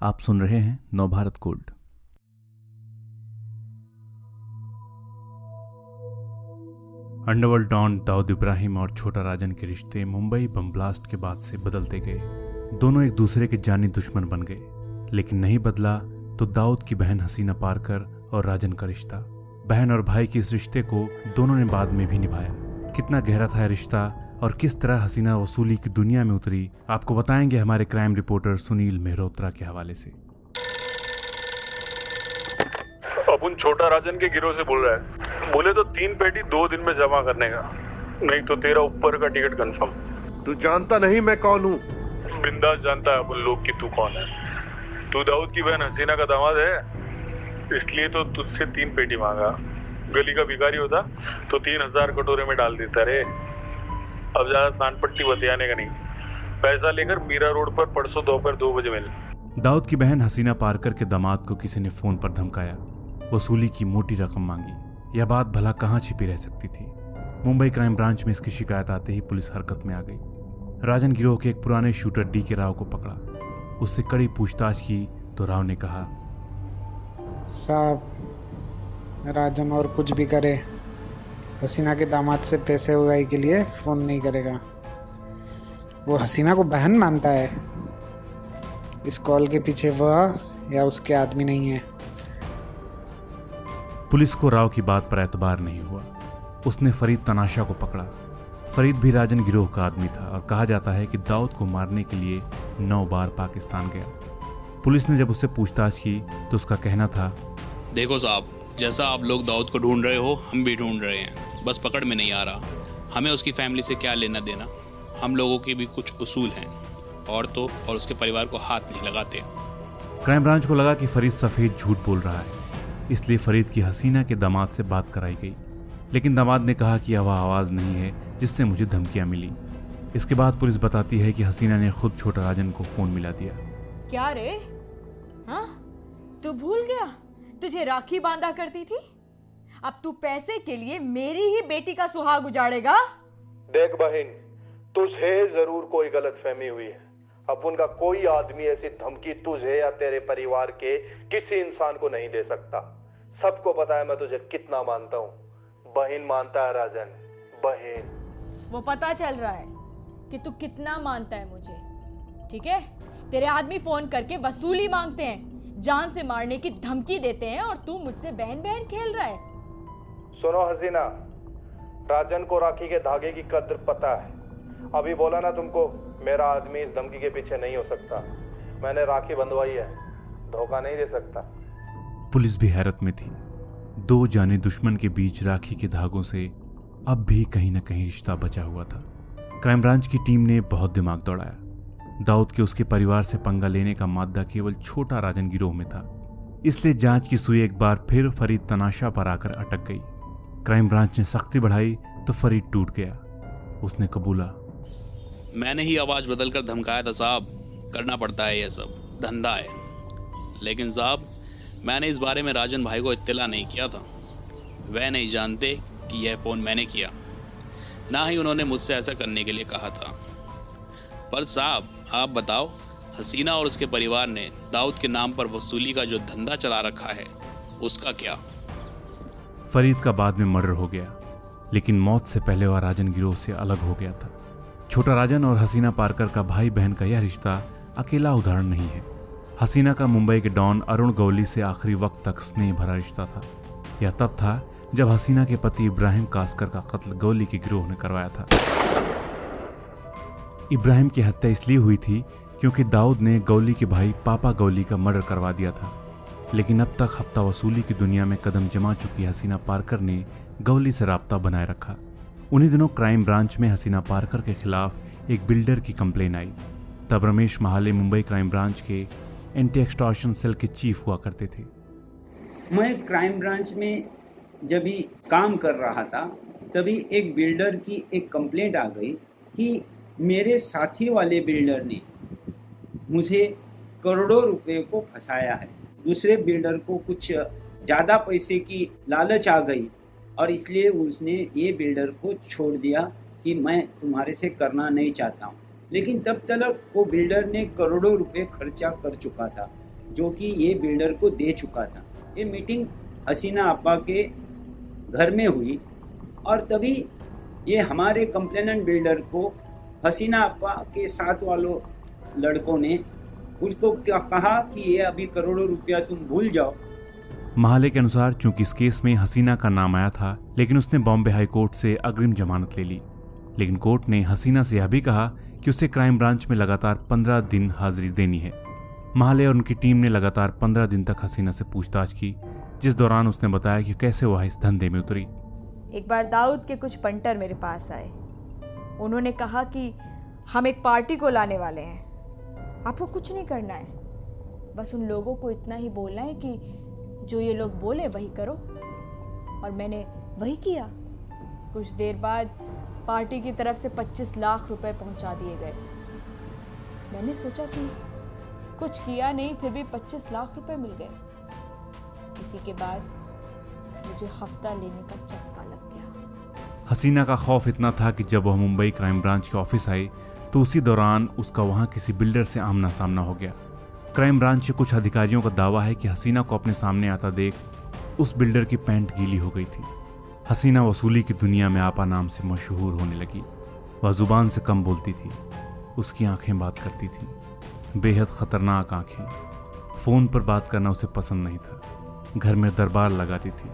आप सुन रहे हैं Navbharat gold. Underworld don Dawood Ibrahim और छोटा राजन के रिश्ते मुंबई बम ब्लास्ट के बाद से बदलते गए। दोनों एक दूसरे के जानी दुश्मन बन गए, लेकिन नहीं बदला तो दाऊद की बहन हसीना पारकर और राजन का रिश्ता। बहन और भाई के इस रिश्ते को दोनों ने बाद में भी निभाया। कितना गहरा था यह रिश्ता और किस तरह हसीना वसूली की दुनिया में उतरी, आपको बताएंगे हमारे क्राइम रिपोर्टर सुनील मेहरोत्रा के हवाले से। अपन छोटा राजन के गिरोह से बोल रहा है। बोले तो 3 पेटी 2 दिन में जमा करने का, नहीं तो तेरा ऊपर का टिकट कंफर्म। तू जानता नहीं मैं कौन हूँ? बिंदास जानता है अपन लोग कि तू कौन है। तू दाऊद की बहन हसीना का दामाद है, इसलिए तो तुझसे 3 पेटी मांगा। गली का भिखारी होता तो 3000 कटोरे में डाल देता रे। अब ज्यादा सांडपट्टी बतियाने का नहीं, पैसा लेकर मीरा रोड पर परसों दोपहर 2 बजे मिल। दाऊद की बहन हसीना पारकर के दामाद को किसी ने फोन पर धमकाया, वसूली की मोटी रकम मांगी। यह बात भला कहाँ छिपी रह सकती थी। मुंबई क्राइम ब्रांच में इसकी शिकायत आते ही पुलिस हरकत में आ गई। राजन गिरोह के एक पुराने शूटर डी के राव को पकड़ा। उससे कड़ी पूछताछ की तो राव ने कहा, साहब, राजन और कुछ भी करे, हसीना के दामाद से पैसे उगाही के लिए फोन नहीं करेगा। वो हसीना को बहन मानता है। इस कॉल के पीछे वह या उसके आदमी नहीं है। पुलिस को राव की बात पर एतबार नहीं हुआ। उसने फरीद तनाशा को पकड़ा। फरीद भी राजन गिरोह का आदमी था और कहा जाता है कि दाऊद को मारने के लिए 9 बार पाकिस्तान गया। पुलिस ने जब उससे पूछताछ की तो उसका कहना था, देखो साहब, जैसा आप लोग दाऊद को ढूंढ रहे हो, हम भी ढूंढ रहे हैं, बस पकड़ में नहीं आ रहा। हमें उसकी फैमिली से क्या लेना देना। हम लोगों के भी कुछ उसूल हैं, औरतों और उसके परिवार को हाथ नहीं लगाते। क्राइम ब्रांच को लगा कि फरीद सफेद झूठ बोल रहा है, इसलिए फरीद की हसीना के दामाद से बात कराई गई। लेकिन दामाद ने कहा कि वह आवाज नहीं है जिससे मुझे धमकियां मिली। इसके बाद पुलिस बताती है कि हसीना ने खुद छोटा राजन को फोन मिला दिया। क्या रे, हाँ, तू भूल गया तुझे राखी बांधा करती थी? अब तू पैसे के लिए मेरी ही बेटी का सुहाग उजाड़ेगा? देख बहन, तुझे जरूर कोई गलतफहमी हुई है। अपन का कोई आदमी ऐसी धमकी तुझे या तेरे परिवार के किसी इंसान को नहीं दे सकता। सबको पता है मैं तुझे कितना मानता हूँ। बहन मानता है राजन, बहन। वो पता चल रहा है कि तू कितना मानता है मुझे। ठीक है, तेरे आदमी फोन करके वसूली मांगते हैं, जान से मारने की धमकी देते हैं और तू मुझसे बहन बहन खेल रहा है। सुनो हसीना, राजन को राखी के धागे की कद्र पता है। अभी बोला ना तुमको, मेरा आदमी इस धमकी के पीछे नहीं हो सकता। मैंने राखी बंधवाई है, धोखा नहीं दे सकता। पुलिस भी हैरत में थी। 2 जाने दुश्मन के बीच राखी के धागों से अब भी कहीं न कहीं रिश्ता बचा हुआ था। क्राइम ब्रांच की टीम ने बहुत दिमाग दौड़ाया। दाऊद के उसके परिवार से पंगा लेने का मादा केवल छोटा राजन गिरोह में था, इसलिए जांच की सुई एक बार फिर फरीद तनाशा पर आकर अटक गई। क्राइम ब्रांच ने सख्ती बढ़ाई तो फरीद टूट गया। उसने कबूला, मैंने ही आवाज बदलकर धमकाया था साहब। करना पड़ता है, यह सब धंधा है। लेकिन साहब, मैंने इस बारे में राजन भाई को इत्तला नहीं किया था। वह नहीं जानते कि यह फ़ोन मैंने किया, ना ही उन्होंने मुझसे ऐसा करने के लिए कहा था। पर साहब, आप बताओ, हसीना और उसके परिवार ने दाऊद के नाम पर वसूली का जो धंधा चला रखा है, उसका क्या? फरीद का बाद में मर्डर हो गया, लेकिन मौत से पहले वह राजन गिरोह से अलग हो गया था। छोटा राजन और हसीना पारकर का भाई बहन का यह रिश्ता अकेला उदाहरण नहीं है। हसीना का मुंबई के डॉन अरुण गौली से आखिरी वक्त तक स्नेह भरा रिश्ता था। यह तब था जब हसीना के पति इब्राहिम कास्कर का कत्ल गौली के गिरोह ने करवाया था। इब्राहिम की हत्या इसलिए हुई थी क्योंकि दाऊद ने गौली के भाई पापा गौली का मर्डर करवा दिया था। लेकिन अब तक हफ्ता वसूली की दुनिया में कदम जमा चुकी हसीना पारकर ने गौली से राब्ता बनाए रखा। उन्हीं दिनों क्राइम ब्रांच में हसीना पारकर के खिलाफ एक बिल्डर की कंप्लेन आई। तब रमेश महाले मुंबई क्राइम ब्रांच के एंटी एक्सटॉर्शन सेल के चीफ हुआ करते थे। मैं क्राइम ब्रांच में जब भी काम कर रहा था, तभी एक बिल्डर की एक कंप्लेंट आ गई कि मेरे साथी वाले बिल्डर ने मुझे करोड़ों रुपए को फंसाया है। दूसरे बिल्डर को कुछ ज़्यादा पैसे की लालच आ गई और इसलिए उसने ये बिल्डर को छोड़ दिया कि मैं तुम्हारे से करना नहीं चाहता हूँ। लेकिन तब तक वो बिल्डर ने करोड़ों रुपए खर्चा कर चुका था। जो कि ये बिल्डर को दे चुका था। ये मीटिंग हसीना अप्पा के घर में हुई और तभी ये हमारे कंप्लेनेंट बिल्डर को हसीना अप्पा के साथ वालों लड़कों ने उसको क्या कहा कि ये अभी करोड़ों रुपया तुम भूल जाओ। महाले के अनुसार चूंकि इस केस में हसीना का नाम आया था, लेकिन उसने बॉम्बे हाई कोर्ट से अग्रिम जमानत ले ली। लेकिन कोर्ट ने हसीना से यह भी कहा कि उसे क्राइम ब्रांच में लगातार 15 दिन हाजिरी देनी है। महाले और उनकी टीम ने लगातार 15 दिन तक हसीना से पूछताछ की, जिस दौरान उसने बताया कि कैसे वह इस धंधे में उतरी। एक बार दाऊद के कुछ पंटर मेरे पास आए। उन्होंने कहा कि हम एक पार्टी को लाने वाले हैं, आपको कुछ नहीं करना है, बस उन लोगों को इतना ही बोलना है कि जो ये लोग बोले वही करो। और मैंने वही किया। कुछ देर बाद पार्टी की तरफ से 25 लाख रुपए पहुंचा दिए गए। मैंने सोचा कि कुछ किया नहीं, फिर भी 25 लाख रुपए मिल गए। इसी के बाद मुझे हफ्ता लेने का चस्का लग गया। हसीना का खौफ इतना था कि जब वह मुंबई क्राइम ब्रांच के ऑफिस आई तो उसी दौरान उसका वहां किसी बिल्डर से आमना सामना हो गया। क्राइम ब्रांच के कुछ अधिकारियों का दावा है कि हसीना को अपने सामने आता देख उस बिल्डर की पैंट गीली हो गई थी। हसीना वसूली की दुनिया में आपा नाम से मशहूर होने लगी। वह जुबान से कम बोलती थी, उसकी आंखें बात करती थीं, बेहद खतरनाक आंखें। फोन पर बात करना उसे पसंद नहीं था। घर में दरबार लगाती थी,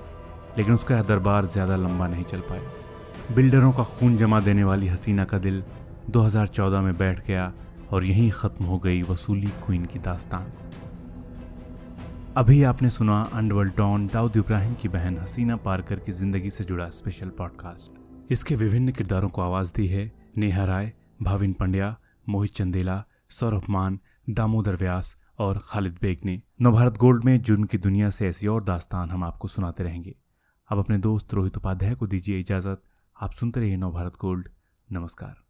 लेकिन उसका यह दरबार ज्यादा लंबा नहीं चल पाया। बिल्डरों का खून जमा देने वाली हसीना का दिल 2014 में बैठ गया और यहीं खत्म हो गई वसूली क्वीन की दास्तान। अभी आपने सुना अंडरवर्ल्ड डॉन दाऊद इब्राहिम की बहन हसीना पारकर की जिंदगी से जुड़ा स्पेशल पॉडकास्ट। इसके विभिन्न किरदारों को आवाज दी है नेहा राय, भाविन पंड्या, मोहित चंदेला, सौरभ मान, दामोदर व्यास और खालिद बेग ने। नवभारत गोल्ड में जुर्म की दुनिया से ऐसी और दास्तान हम आपको सुनाते रहेंगे। अब अपने दोस्त रोहित उपाध्याय को दीजिए इजाजत। आप सुनते रहिए नवभारत गोल्ड। नमस्कार।